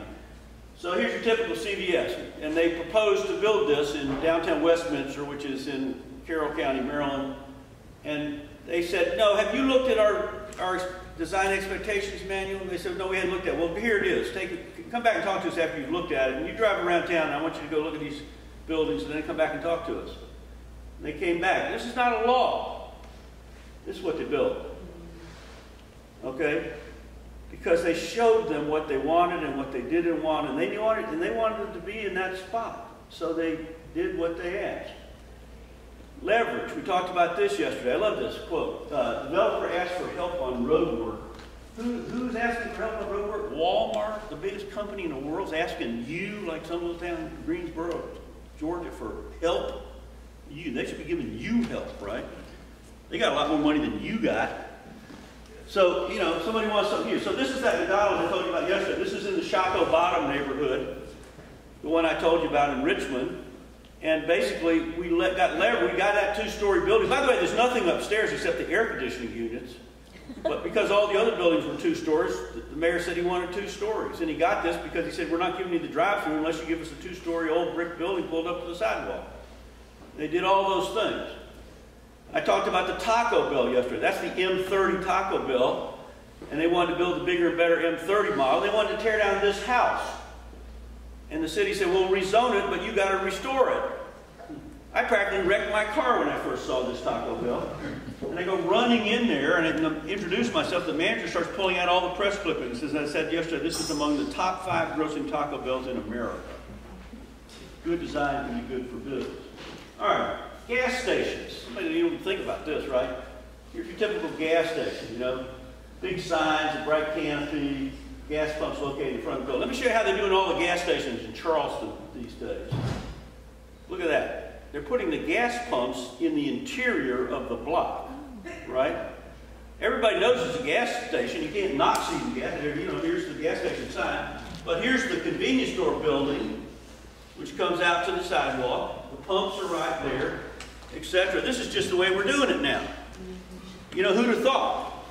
So here's your typical CVS, and they proposed to build this in downtown Westminster, which is in Carroll County, Maryland. And they said, no, have you looked at our design expectations manual? And they said, no, we hadn't looked at it. Well, here it is. Come back and talk to us after you've looked at it. And you drive around town, and I want you to go look at these buildings, and then come back and talk to us. And they came back. This is not a law. This is what they built. Okay? Because they showed them what they wanted and what they didn't want, and they wanted it to be in that spot. So they did what they asked. Leverage. We talked about this yesterday. I love this quote. Developer asked for help on road work. Who's asking for help on road work? Walmart, the biggest company in the world, is asking you, like some little town in Greensboro, Georgia, for help. They should be giving you help, right? They got a lot more money than you got. So, somebody wants something new. So this is that McDonald's I told you about yesterday. This is in the Chaco Bottom neighborhood, the one I told you about in Richmond. And basically, we got that two-story building. By the way, there's nothing upstairs except the air conditioning units. But because all the other buildings were 2 stories, the mayor said he wanted 2 stories. And he got this because he said, we're not giving you the drive-through unless you give us a 2-story old brick building pulled up to the sidewalk. They did all those things. I talked about the Taco Bell yesterday. That's the M30 Taco Bell. And they wanted to build a bigger and better M30 model. They wanted to tear down this house. And the city said, well, rezone it, but you got to restore it. I practically wrecked my car when I first saw this Taco Bell. And I go running in there and I introduce myself. The manager starts pulling out all the press clippings. As I said yesterday, this is among the top 5 grossing Taco Bells in America. Good design can be good for business. All right, gas stations. Somebody didn't even think about this, right? Here's your typical gas station, Big signs, a bright canopy, gas pumps located in front of the building. Let me show you how they're doing all the gas stations in Charleston these days. Look at that. They're putting the gas pumps in the interior of the block, right? Everybody knows it's a gas station. You can't not see the gas. Here's the gas station sign. But here's the convenience store building, which comes out to the sidewalk. The pumps are right there, etc. This is just the way we're doing it now. Who'd have thought?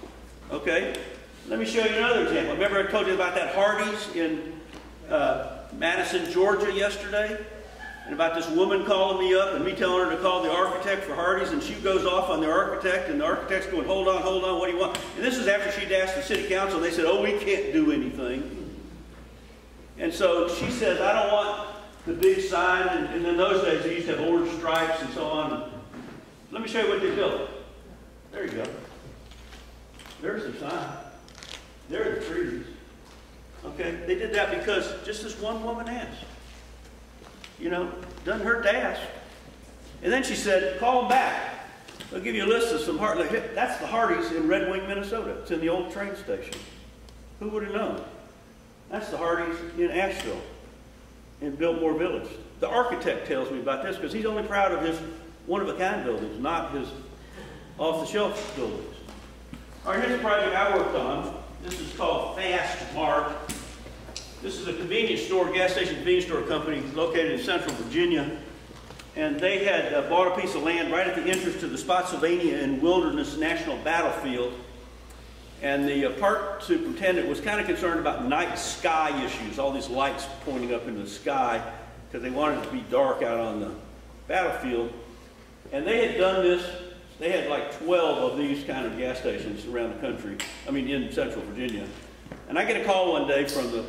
Okay? Let me show you another example. Remember I told you about that Hardee's in Madison, Georgia yesterday? And about this woman calling me up and me telling her to call the architect for Hardee's, and she goes off on the architect, and the architect's going, hold on, what do you want? And this is after she'd asked the city council, and they said, oh, we can't do anything. And so she says, I don't want the big sign, and in those days they used to have orange stripes and so on. Let me show you what they built. There you go. There's the sign. There are the trees. Okay, they did that because just this one woman asked. Doesn't hurt to ask. And then she said, call them back. I'll give you a list of some Hardee's. That's the Hardee's in Red Wing, Minnesota. It's in the old train station. Who would have known? That's the Hardee's in Asheville, in Biltmore Village. The architect tells me about this because he's only proud of his one-of-a-kind buildings, not his off-the-shelf buildings. All right, here's a project I worked on. This is called Fast Mart. This is a convenience store, gas station convenience store company located in Central Virginia. And they had bought a piece of land right at the entrance to the Spotsylvania and Wilderness National Battlefield. And the park superintendent was kind of concerned about night sky issues, all these lights pointing up into the sky, because they wanted it to be dark out on the battlefield. And they had done this. They had like 12 of these kind of gas stations around the country, in Central Virginia. And I get a call one day from the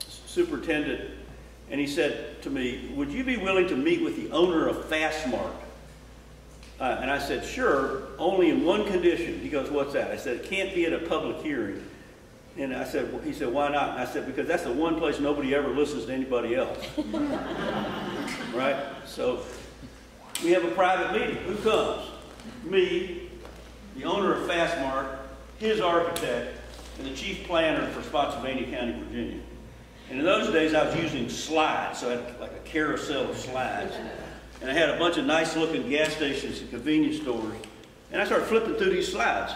superintendent, and he said to me, would you be willing to meet with the owner of Fast Mart? And I said, sure, only in one condition. He goes, what's that? I said, it can't be at a public hearing. And I said, he said, why not? And I said, because that's the one place nobody ever listens to anybody else. Right? So we have a private meeting. Who comes? Me, the owner of Fastmark, his architect, and the chief planner for Spotsylvania County, Virginia. And in those days, I was using slides, so I had like a carousel of slides. And I had a bunch of nice looking gas stations and convenience stores. And I started flipping through these slides.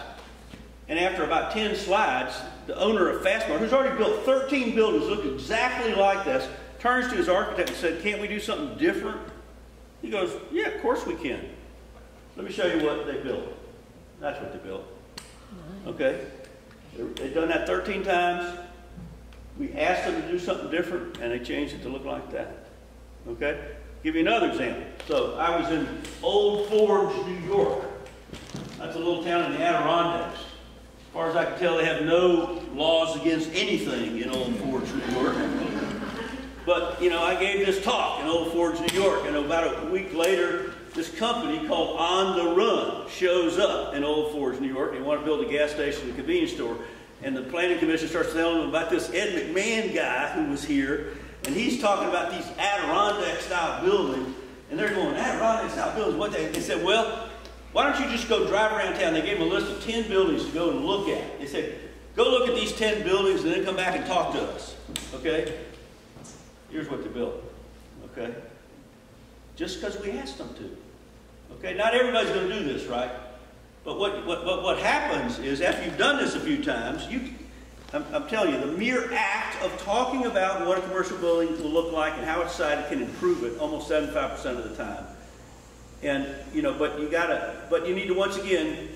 And after about 10 slides, the owner of Fastmark, who's already built 13 buildings, look exactly like this, turns to his architect and said, can't we do something different? He goes, yeah, of course we can. Let me show you what they built. That's what they built. Okay? They've done that 13 times. We asked them to do something different, and they changed it to look like that. Okay? Give you another example. So I was in Old Forge, New York. That's a little town in the Adirondacks. As far as I can tell, they have no laws against anything in Old Forge, New York. But, you know, I gave this talk in Old Forge, New York, and about a week later, this company called On the Run shows up in Old Forge, New York. They want to build a gas station and a convenience store. And the planning commission starts telling them about this Ed McMahon guy who was here. And he's talking about these Adirondack-style buildings. And they're going, Adirondack-style buildings? What they said, well, why don't you just go drive around town? They gave him a list of 10 buildings to go and look at. They said, go look at these 10 buildings and then come back and talk to us. Okay? Here's what they built. Okay? Just because we asked them to. Okay? Not everybody's going to do this, right? But what happens is, after you've done this a few times, I'm telling you, the mere act of talking about what a commercial building will look like and how it's sited can improve it almost 75% of the time. And, you know, but you need to, once again,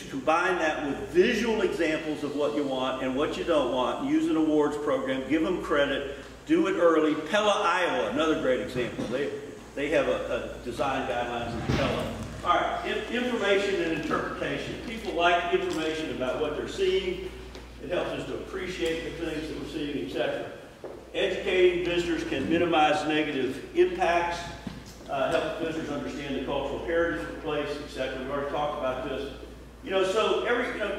combine that with visual examples of what you want and what you don't want. Use an awards program, give them credit, do it early. Pella, Iowa, another great example. They have a design guidelines in Pella. All right, information and interpretation. People like information about what they're seeing. It helps us to appreciate the things that we're seeing, etc. Educating visitors can minimize negative impacts, help visitors understand the cultural heritage of the place, etc. We've already talked about this. You know, so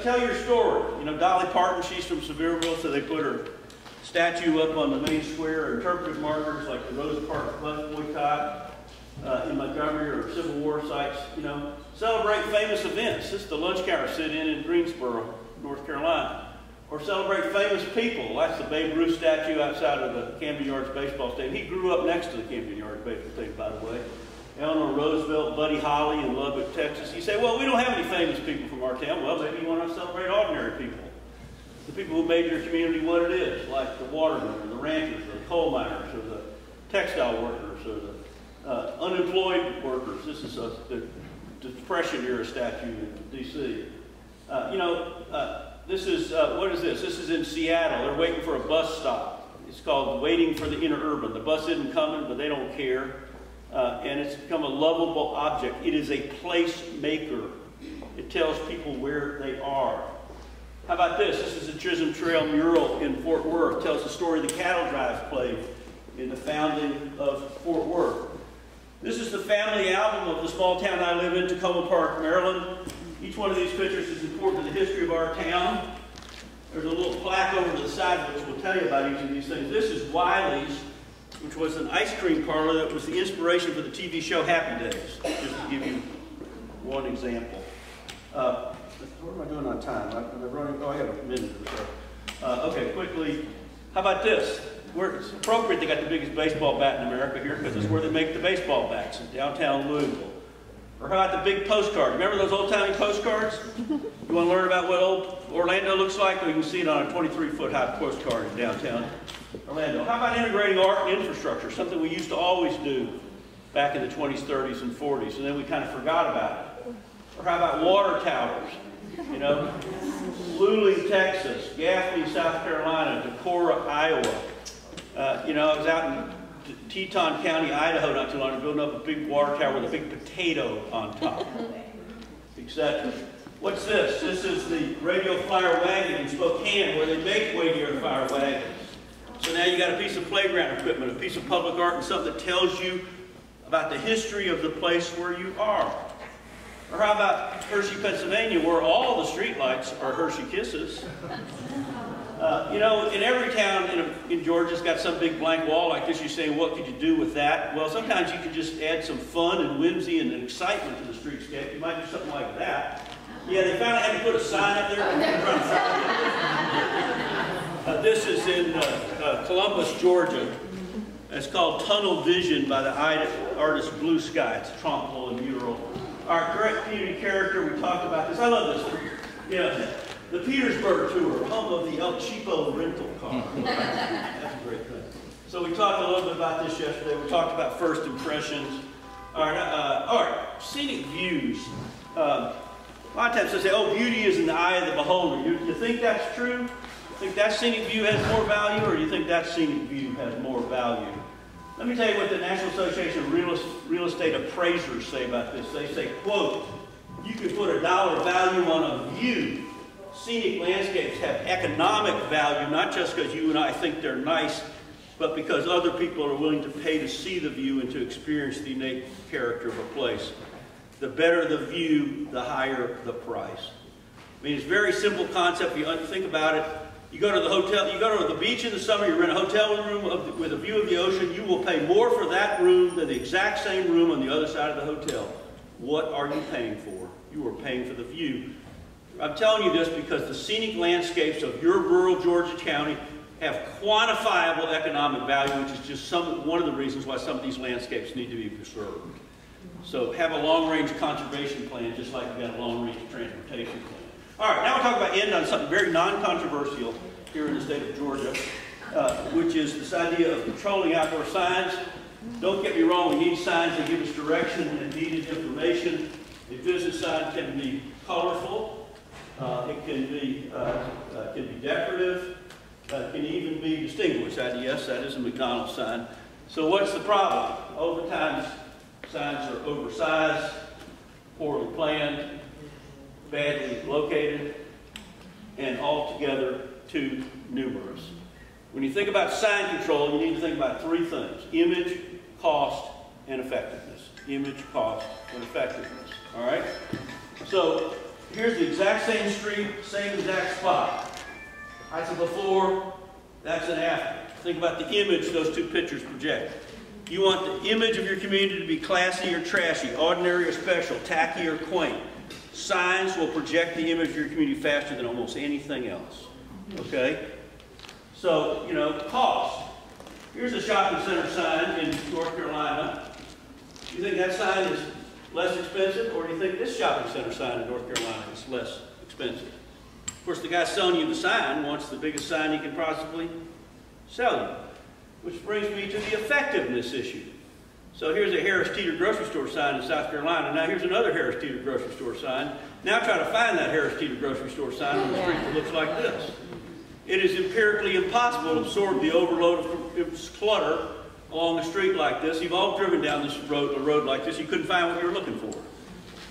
tell your story. You know, Dolly Parton, she's from Sevierville, so they put her statue up on the main square, interpretive markers like the Rosa Parks bus boycott in Montgomery or Civil War sites. You know, celebrate famous events. This is the lunch counter sit-in in Greensboro, North Carolina. Or celebrate famous people. That's the Babe Ruth statue outside of the Camden Yards baseball stadium. He grew up next to the Camden Yards baseball stadium, by the way. Eleanor Roosevelt, Buddy Holly in Lubbock, Texas. You say, well, we don't have any famous people from our town. Well, maybe you want to celebrate ordinary people. The people who made your community what it is, like the watermen, or the ranchers, or the coal miners, or the textile workers, or the unemployed workers. This is the Depression era statue in D.C. This is, what is this? This is in Seattle. They're waiting for a bus stop. It's called Waiting for the Interurban. The bus isn't coming, but they don't care. And it's become a lovable object. It is a placemaker. It tells people where they are. How about this? This is a Chisholm Trail mural in Fort Worth. It tells the story the cattle drives played in the founding of Fort Worth. This is the family album of the small town I live in, Tacoma Park, Maryland. Each one of these pictures is important to the history of our town. There's a little plaque over to the side which will tell you about each of these things. This is Wiley's, which was an ice cream parlor that was the inspiration for the TV show Happy Days, just to give you one example. What am I doing on time? Am I running? Oh, I got a minute or so. Okay, quickly. How about this? It's appropriate they got the biggest baseball bat in America here because it's where they make the baseball bats in downtown Louisville. Or how about the big postcard? Remember those old-timey postcards? You want to learn about what old Orlando looks like? Well, you can see it on a 23-foot high postcard in downtown Orlando. How about integrating art and infrastructure? Something we used to always do back in the 20s, 30s, and 40s, and then we kind of forgot about it. Or how about water towers? You know, Luling, Texas, Gaffney, South Carolina, Decorah, Iowa. I was out in Teton County, Idaho, not too long ago, building up a big water tower with a big potato on top, etc. What's this? This is the Radio Flyer Wagon in Spokane, where they make Radio Flyer wagons. So now you got a piece of playground equipment, a piece of public art, and something that tells you about the history of the place where you are. Or how about Hershey, Pennsylvania, where all the streetlights are Hershey Kisses? You know, in every town in Georgia's got some big blank wall like this. You're saying, what could you do with that? Well, sometimes you can just add some fun and whimsy and excitement to the streetscape. You might do something like that. Yeah, they finally had to put a sign up there. This is in Columbus, Georgia. It's called Tunnel Vision by the artist Blue Sky. It's a Trompe mural. Our great community character, we talked about this. I love this one. Yeah, the Petersburg tour, home of the El Cheapo rental car. That's a great thing. So we talked a little bit about this yesterday. We talked about first impressions. All right, scenic views. A lot of times they say, oh, beauty is in the eye of the beholder. You think that's true? You think that scenic view has more value, or do you think that scenic view has more value? Let me tell you what the National Association of Real Estate Appraisers say about this. They say, quote, you can put $1 value on a view. Scenic landscapes have economic value, not just because you and I think they're nice, but because other people are willing to pay to see the view and to experience the innate character of a place. The better the view, the higher the price. I mean, it's a very simple concept. You think about it. You go to the hotel, you go to the beach in the summer, you rent a hotel room with a view of the ocean, you will pay more for that room than the exact same room on the other side of the hotel. What are you paying for? You are paying for the view. I'm telling you this because the scenic landscapes of your rural Georgia county have quantifiable economic value, which is just one of the reasons why some of these landscapes need to be preserved. So have a long-range conservation plan, just like you've got a long-range transportation plan. All right, now we'll talk about end on something very non-controversial here in the state of Georgia, which is this idea of controlling outdoor signs. Don't get me wrong, we need signs that give us direction and needed information. A business sign can be colorful, it can be decorative, it can even be distinguished. Yes, that is a McDonald's sign. So what's the problem? Oftentimes, signs are oversized, poorly planned, badly located, and altogether too numerous. When you think about sign control, you need to think about three things: image, cost, and effectiveness. Image, cost, and effectiveness. All right? So here's the exact same street, same exact spot. That's a before, that's an after. Think about the image those two pictures project. You want the image of your community to be classy or trashy, ordinary or special, tacky or quaint. Signs will project the image of your community faster than almost anything else. Okay? So, you know, cost. Here's a shopping center sign in North Carolina. Do you think that sign is less expensive, or do you think this shopping center sign in North Carolina is less expensive? Of course, the guy selling you the sign wants the biggest sign he can possibly sell you. Which brings me to the effectiveness issue. So here's a Harris Teeter grocery store sign in South Carolina. Now here's another Harris Teeter grocery store sign. Now try to find that Harris Teeter grocery store sign on the street that looks like this. It is empirically impossible to absorb the overload of clutter along a street like this. You've all driven down this road, a road like this. You couldn't find what you were looking for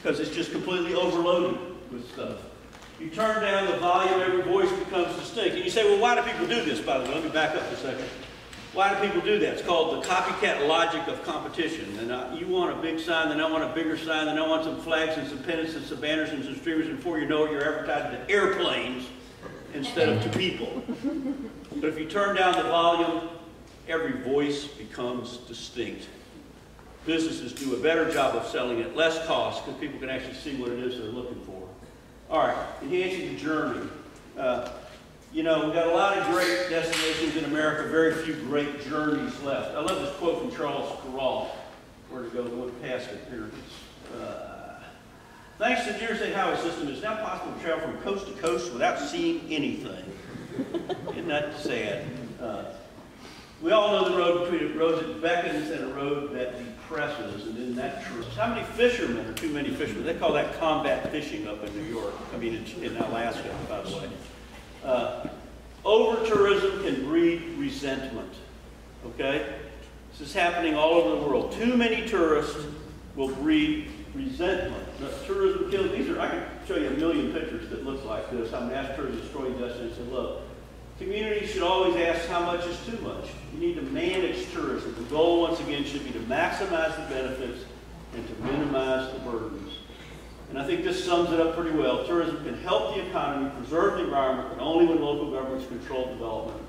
because it's just completely overloaded with stuff. You turn down the volume, every voice becomes distinct. And you say, well, why do people do this, by the way? Let me back up for a second. Why do people do that? It's called the copycat logic of competition. And you want a big sign, then I want a bigger sign, then I want some flags and some pennants and some banners and some streamers, and before you know it, you're advertising to airplanes instead of to people. But if you turn down the volume, every voice becomes distinct. Businesses do a better job of selling at less cost because people can actually see what it is they're looking for. All right, enhancing the journey. You know, we've got a lot of great destinations in America, very few great journeys left. I love this quote from Charles Corral. Where to go? We went past it here. Thanks to the interstate highway system, it's now possible to travel from coast to coast without seeing anything. Isn't that sad? We all know the road between a road that beckons and a road that depresses, and then that true. How many fishermen are too many fishermen? They call that combat fishing up in New York. I mean, in Alaska, by the way. Over-tourism can breed resentment, okay? This is happening all over the world. Too many tourists will breed resentment. Tourism kills. I can show you a million pictures that look like this. I'm mass tourism destroying destinations. Look, communities should always ask how much is too much. You need to manage tourism. The goal, once again, should be to maximize the benefits and to minimize the burdens. And I think this sums it up pretty well. Tourism can help the economy, preserve the environment, but only when local governments control development.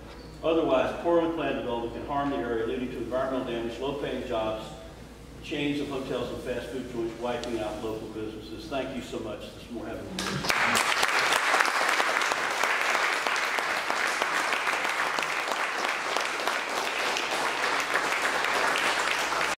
Otherwise, poorly planned development can harm the area, leading to environmental damage, low-paying jobs, chains of hotels and fast food joints wiping out local businesses. Thank you so much this morning.